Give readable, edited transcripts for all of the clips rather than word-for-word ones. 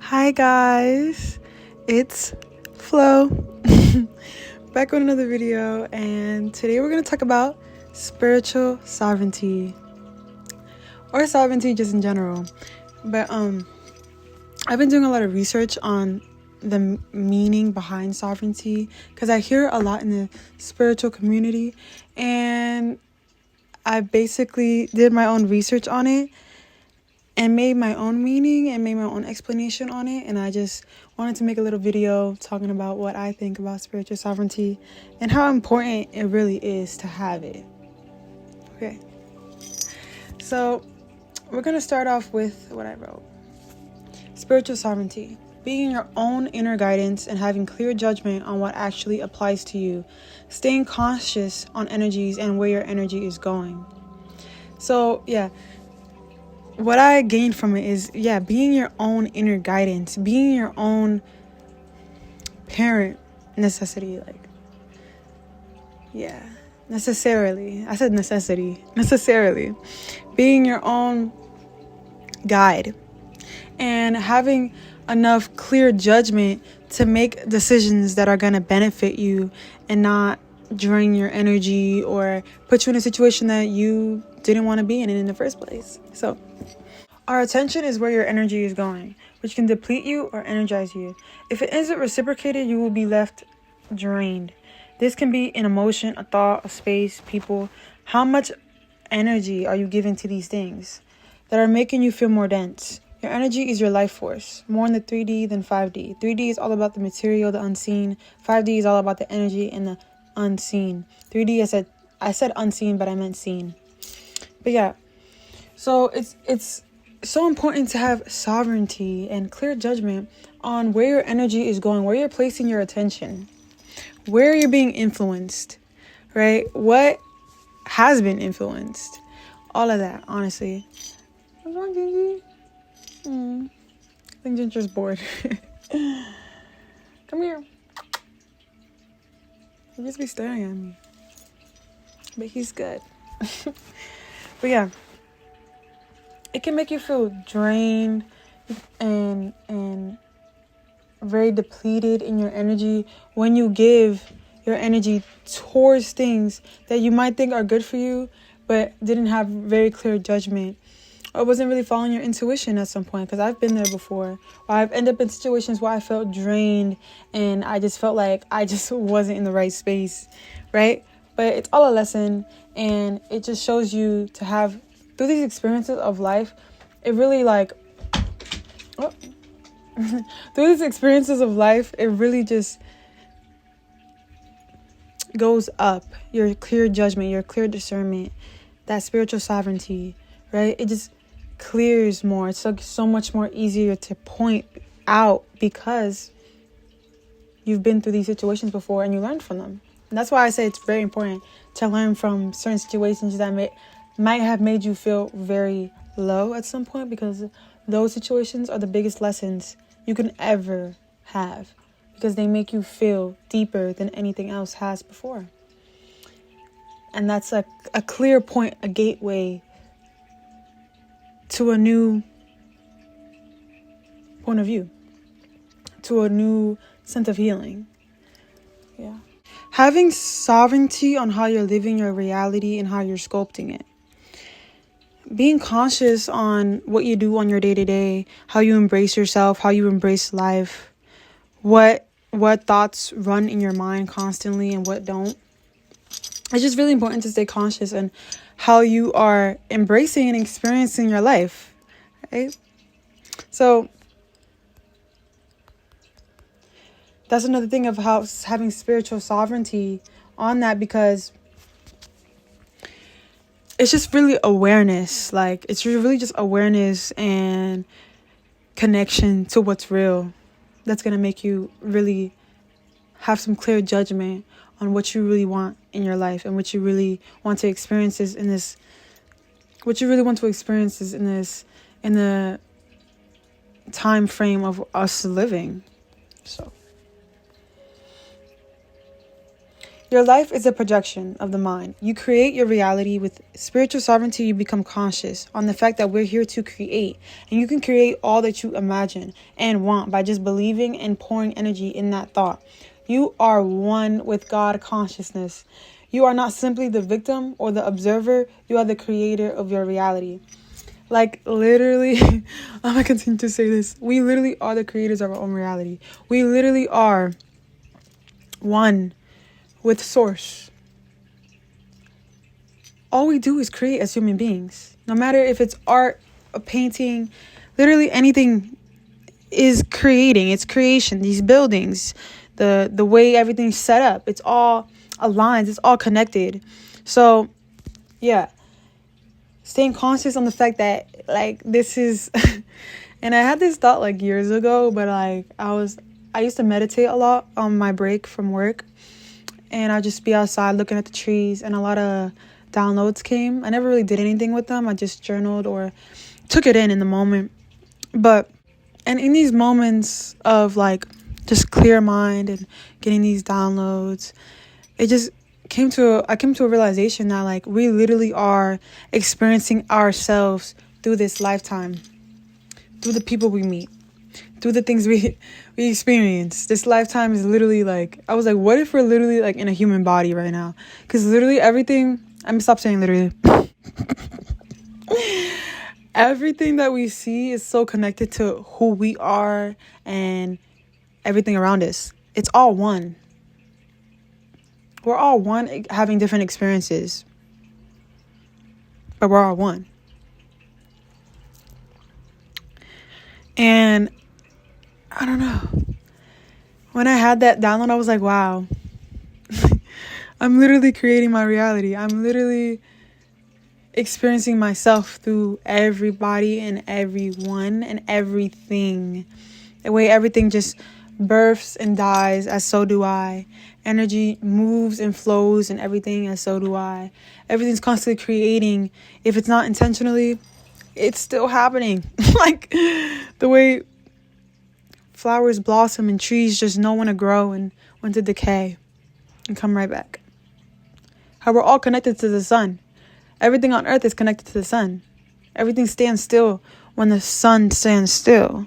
Hi guys, it's Flo back with another video, and today we're going to talk about spiritual sovereignty or sovereignty just in general. But I've been doing a lot of research on the meaning behind sovereignty because I hear a lot in the spiritual community, and I basically did my own research on it and made my own meaning and made my own explanation on it. And I just wanted to make a little video talking about what I think about spiritual sovereignty and how important it really is to have it. Okay. So we're going to start off with what I wrote. Spiritual sovereignty. Being your own inner guidance and having clear judgment on what actually applies to you. Staying conscious on energies and where your energy is going. So, yeah. What I gained from it is, being your own inner guidance, being your own parent necessity, necessarily. I said necessity, necessarily. Being your own guide and having enough clear judgment to make decisions that are going to benefit you and not drain your energy or put you in a situation that you didn't want to be in the first place. So our attention is where your energy is going, which can deplete you or energize you. If it isn't reciprocated, you will be left drained. This can be an emotion, a thought, a space, people. How much energy are you giving to these things that are making you feel more dense? Your energy is your life force, more in the 3D than 5D. 3D is all about the material, the unseen. 5D is all about the energy and the unseen. 3D, I said unseen, but I meant seen. But yeah, so it's so important to have sovereignty and clear judgment on where your energy is going, where you're placing your attention, where you're being influenced, right? What has been influenced, all of that, honestly. What's wrong, Gigi? I think Ginger's bored. Come here. He just be staring at me, but he's good. But yeah, it can make you feel drained and very depleted in your energy when you give your energy towards things that you might think are good for you, but didn't have very clear judgment or wasn't really following your intuition at some point. Because I've been there before, where I've ended up in situations where I felt drained and I just felt like I just wasn't in the right space, right? But it's all a lesson, and it just shows you to have, through these experiences of life, it really through these experiences of life, it really just goes up. Your clear judgment, your clear discernment, that spiritual sovereignty, right? It just clears more. It's like so much more easier to point out because you've been through these situations before and you learned from them. And that's why I say it's very important to learn from certain situations that might have made you feel very low at some point, because those situations are the biggest lessons you can ever have, because they make you feel deeper than anything else has before. And that's a clear point, a gateway to a new point of view, to a new sense of healing. Yeah. Having sovereignty on how you're living your reality and how you're sculpting it. Being conscious on what you do on your day-to-day, how you embrace yourself, how you embrace life, what thoughts run in your mind constantly and what don't. It's just really important to stay conscious and how you are embracing and experiencing your life, right? So that's another thing of how having spiritual sovereignty on that, because it's just really awareness. It's really just awareness and connection to what's real. That's going to make you really have some clear judgment on what you really want in your life and what you really want to experience in the time frame of us living. So Your life is a projection of the mind. You create your reality. With spiritual sovereignty, you become conscious on the fact that we're here to create. And you can create all that you imagine and want by just believing and pouring energy in that thought. You are one with God consciousness. You are not simply the victim or the observer. You are the creator of your reality. Like, literally, I'm going to continue to say this. We literally are the creators of our own reality. We literally are one with source. All we do is create as human beings. No matter if it's art, a painting, literally anything is creating. It's creation. These buildings, the way everything's set up, it's all aligned. It's all connected. So, yeah. Staying conscious on the fact that, like, this is... and I had this thought, like, years ago, but, like, I used to meditate a lot on my break from work. And I'd just be outside looking at the trees, and a lot of downloads came. I never really did anything with them. I just journaled or took it in the moment. And in these moments of, like, just clear mind and getting these downloads, I came to a realization that, like, we literally are experiencing ourselves through this lifetime, through the people we meet, through the things we experience. This lifetime is literally, like, I was like, what if we're literally, like, in a human body right now? Because literally everything, I'm gonna stop saying literally. Everything that we see is so connected to who we are and everything around us. It's all one. We're all one, having different experiences, but we're all one. And I don't know. When I had that download, I was like, wow, I'm literally creating my reality. I'm literally experiencing myself through everybody and everyone and everything. The way everything just births and dies, as so do I. Energy moves and flows and everything, as so do I. Everything's constantly creating. If it's not intentionally, it's still happening. Like the way flowers blossom and trees just know when to grow and when to decay and come right back. How we're all connected to the sun. Everything on earth is connected to the sun. Everything stands still when the sun stands still.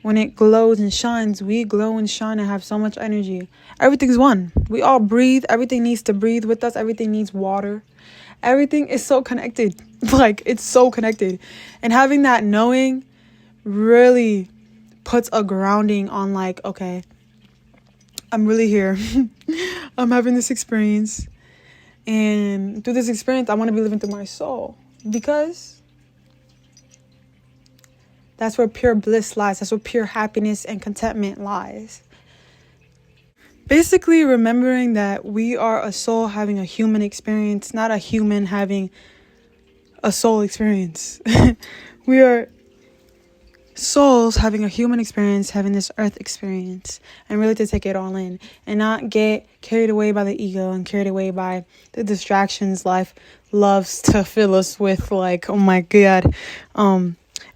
When it glows and shines, we glow and shine and have so much energy. Everything's one. We all breathe. Everything needs to breathe with us. Everything needs water. Everything is so connected. Like, it's so connected. And having that knowing really puts a grounding on, like, okay, I'm really here. I'm having this experience. And through this experience, I want to be living through my soul. Because that's where pure bliss lies. That's where pure happiness and contentment lies. Basically, remembering that we are a soul having a human experience, not a human having a soul experience. We are souls having a human experience, having this earth experience, and really to take it all in and not get carried away by the ego and carried away by the distractions life loves to fill us with, like, oh my God.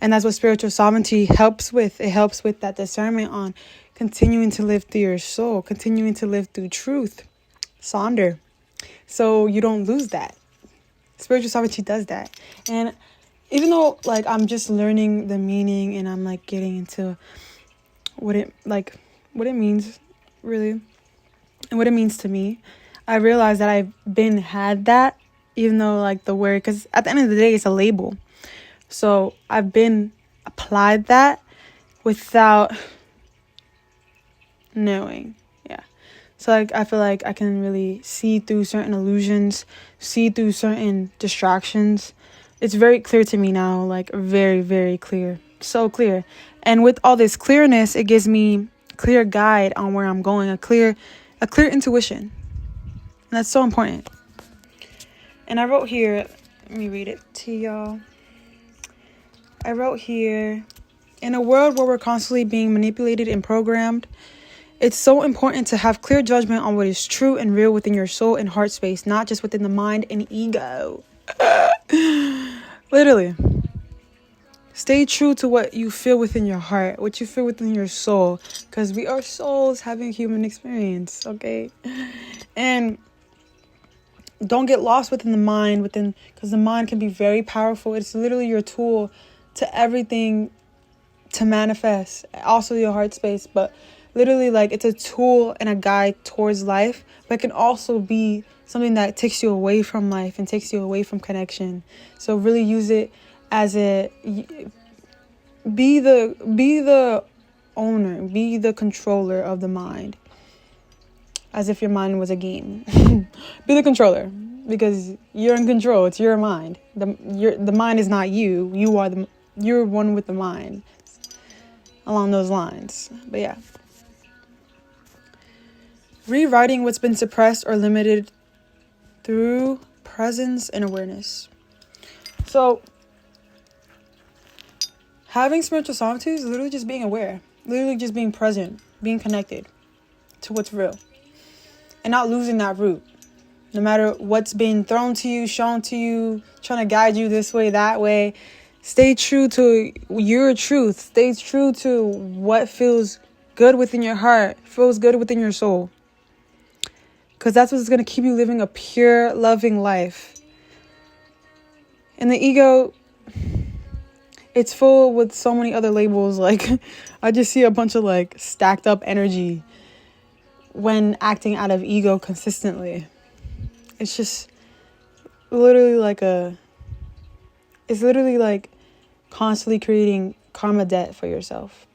And that's what spiritual sovereignty helps with. It helps with that discernment on continuing to live through your soul, continuing to live through truth, sonder, so you don't lose that. Spiritual sovereignty does that. And even though, like, I'm just learning the meaning and I'm, like, getting into what it means, really, and what it means to me, I realize that I've had that, even though, like, the word, because at the end of the day, it's a label. So I've applied that without knowing. Yeah. So, like, I feel like I can really see through certain illusions, see through certain distractions. It's very clear to me now, like, very, very clear. So clear. And with all this clearness, it gives me clear guide on where I'm going, a clear intuition. And that's so important. And I wrote here, let me read it to y'all. I wrote here, in a world where we're constantly being manipulated and programmed, it's so important to have clear judgment on what is true and real within your soul and heart space, not just within the mind and ego. Literally. Stay true to what you feel within your heart, what you feel within your soul, because we are souls having human experience, okay? And don't get lost within the mind, because the mind can be very powerful. It's literally your tool to everything to manifest. Also your heart space, but literally, like, it's a tool and a guide towards life, but it can also be something that takes you away from life and takes you away from connection. So really use it as be the owner, be the controller of the mind, as if your mind was a game. Be the controller, because you're in control. It's your mind. The mind is not you. You're one with the mind. Along those lines. But yeah. Rewriting what's been suppressed or limited through presence and awareness. So, having spiritual solitude is literally just being aware. Literally just being present. Being connected to what's real. And not losing that root. No matter what's being thrown to you, shown to you, trying to guide you this way, that way. Stay true to your truth. Stay true to what feels good within your heart. Feels good within your soul. Because that's what's going to keep you living a pure, loving life. And the ego, it's full with so many other labels. Like, I just see a bunch of, like, stacked up energy when acting out of ego consistently. It's just literally like it's literally like constantly creating karma debt for yourself.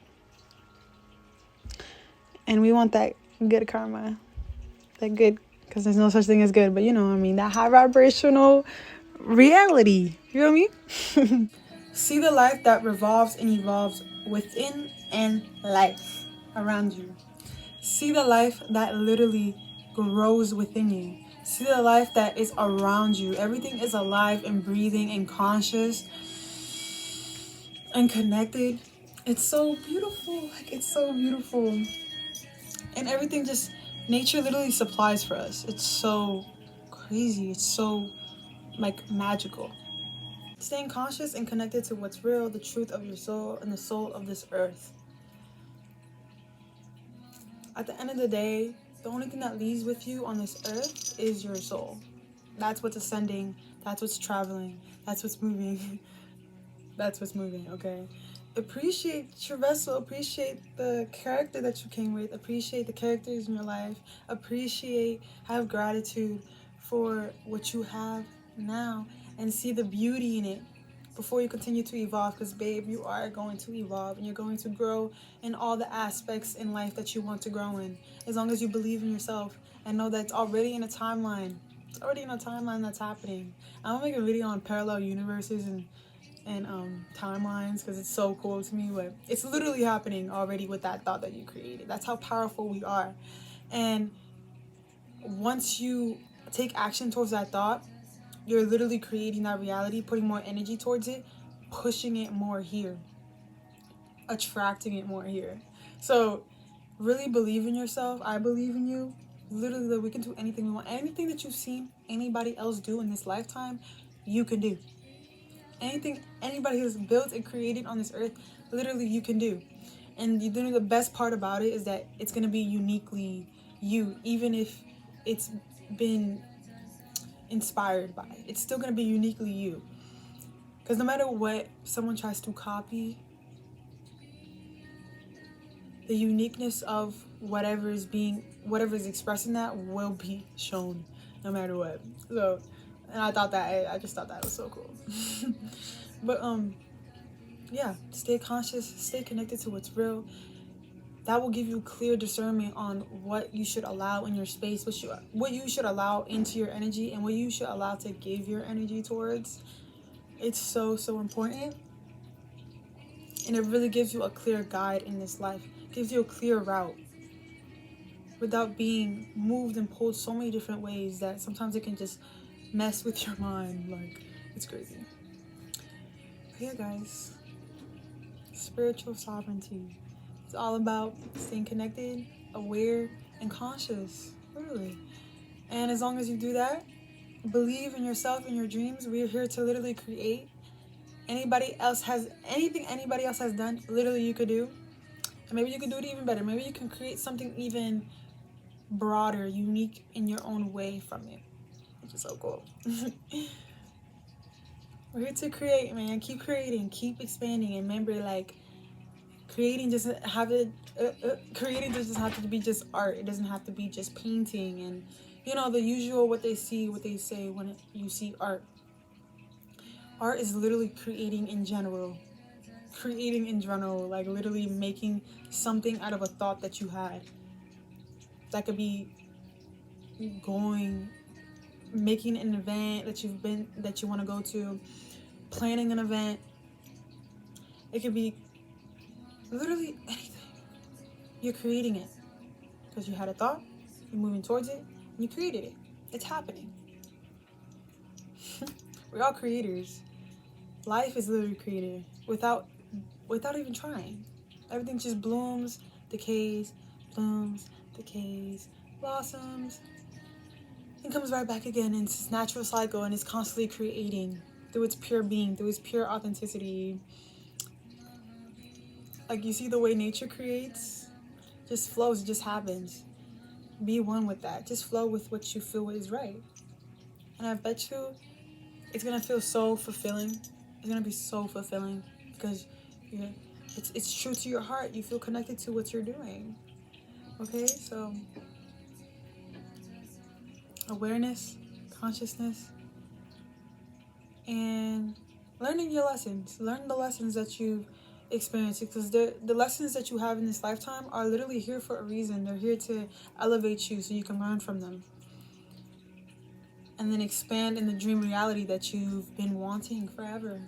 And we want that good karma. That good, because there's no such thing as good, but you know what I mean, that high vibrational reality. You know what I mean? See the life that revolves and evolves within and life around you. See the life that literally grows within you. See the life that is around you. Everything is alive and breathing and conscious and connected. It's so beautiful. Like, it's so beautiful. And everything just, nature literally supplies for us. It's so crazy. It's so, like, magical. Staying conscious and connected to what's real, the truth of your soul, and the soul of this earth. At the end of the day, the only thing that leaves with you on this earth is your soul. That's what's ascending. That's what's traveling. That's what's moving. That's what's moving, okay? Appreciate your vessel. Appreciate the character that you came with. Appreciate the characters in your life. Have gratitude for what you have now. And see the beauty in it before you continue to evolve. Because, babe, you are going to evolve. And you're going to grow in all the aspects in life that you want to grow in. As long as you believe in yourself. And know that it's already in a timeline. It's already in a timeline that's happening. I'm going to make a video on parallel universes and timelines, because it's so cool to me. But it's literally happening already with that thought that you created. That's how powerful we are. And once you take action towards that thought, you're literally creating that reality, putting more energy towards it, pushing it more here, attracting it more here. So really believe in yourself. I believe in you. Literally, that we can do anything we want. Anything that you've seen anybody else do in this lifetime, you can do. Anything anybody has built and created on this earth, literally you can do. And the best part about it is that it's going to be uniquely you, even if it's been inspired by it. It's still going to be uniquely you. Because no matter what someone tries to copy, the uniqueness of whatever is expressing that will be shown no matter what. So, and I just thought that was so cool. But yeah, stay conscious, stay connected to what's real. That will give you clear discernment on what you should allow in your space, what you should allow into your energy, and what you should allow to give your energy towards. It's so, so important. And it really gives you a clear guide in this life. It gives you a clear route without being moved and pulled so many different ways that sometimes it can just mess with your mind. Like, it's crazy. But yeah, guys, spiritual sovereignty. It's all about staying connected, aware, and conscious, literally. And as long as you do that, believe in yourself and your dreams. We're here to literally create. Anything anybody else has done, literally you could do. And maybe you could do it even better. Maybe you can create something even broader, unique in your own way from it. which is so cool. We're here to create, man. Keep creating, keep expanding, and remember, like, creating doesn't have to creating doesn't have to be just art. It doesn't have to be just painting and, you know, the usual what they say when you see art. Art is literally creating in general, like literally making something out of a thought that you had. That could be making an event that you want to go to, planning an event. It could be literally anything. You're creating it because you had a thought, you're moving towards it, and you created it. It's happening. We're all creators. Life is literally created without even trying. Everything just blooms, decays, blossoms, and comes right back again. And it's this natural cycle, and it's constantly creating through its pure being, through its pure authenticity. Like, you see the way nature creates? Just flows, it just happens. Be one with that. Just flow with what you feel is right. And I bet you it's gonna feel so fulfilling. It's gonna be so fulfilling because it's true to your heart. You feel connected to what you're doing. Okay, so awareness, consciousness, and learning your lessons. Learn the lessons that you've experienced, because the lessons that you have in this lifetime are literally here for a reason. They're here to elevate you so you can learn from them. And then expand in the dream reality that you've been wanting forever.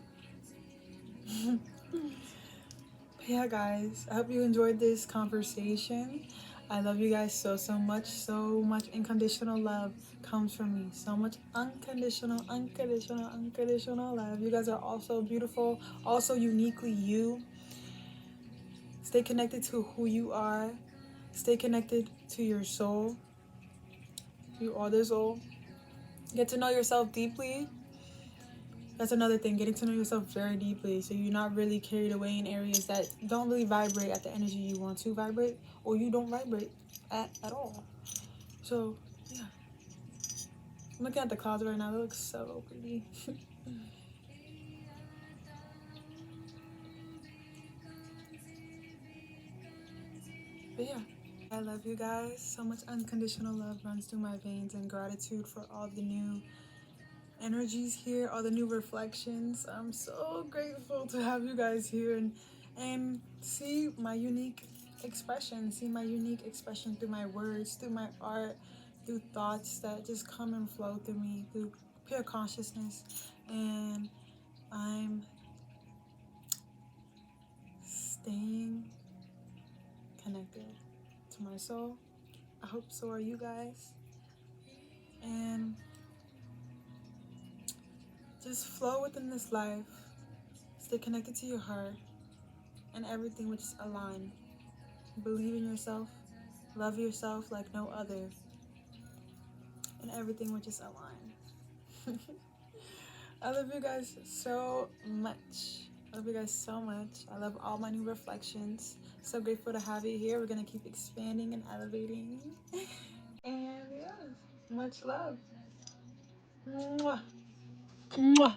But yeah, guys, I hope you enjoyed this conversation. I love you guys so much. So much unconditional love comes from me. So much unconditional love. You guys are also beautiful, also uniquely you. Stay connected to who you are. Stay connected to your soul. You are the soul. Get to know yourself deeply. That's another thing, getting to know yourself very deeply, so you're not really carried away in areas that don't really vibrate at the energy you want to vibrate, or you don't vibrate at all. So yeah, I'm looking at the clouds right now. They look so pretty. But yeah, I love you guys so much. Unconditional love runs through my veins, and gratitude for all the new energies here, all the new reflections. I'm so grateful to have you guys here and see my unique expression through my words, through my art, through thoughts that just come and flow through me, through pure consciousness. And I'm staying connected to my soul. I hope so are you guys. And just flow within this life. Stay connected to your heart, and everything which is aligned. Believe in yourself. Love yourself like no other. And everything which is aligned. I love you guys so much. I love you guys so much. I love all my new reflections. So grateful to have you here. We're going to keep expanding and elevating. And yeah, much love. Mwah. Mwah.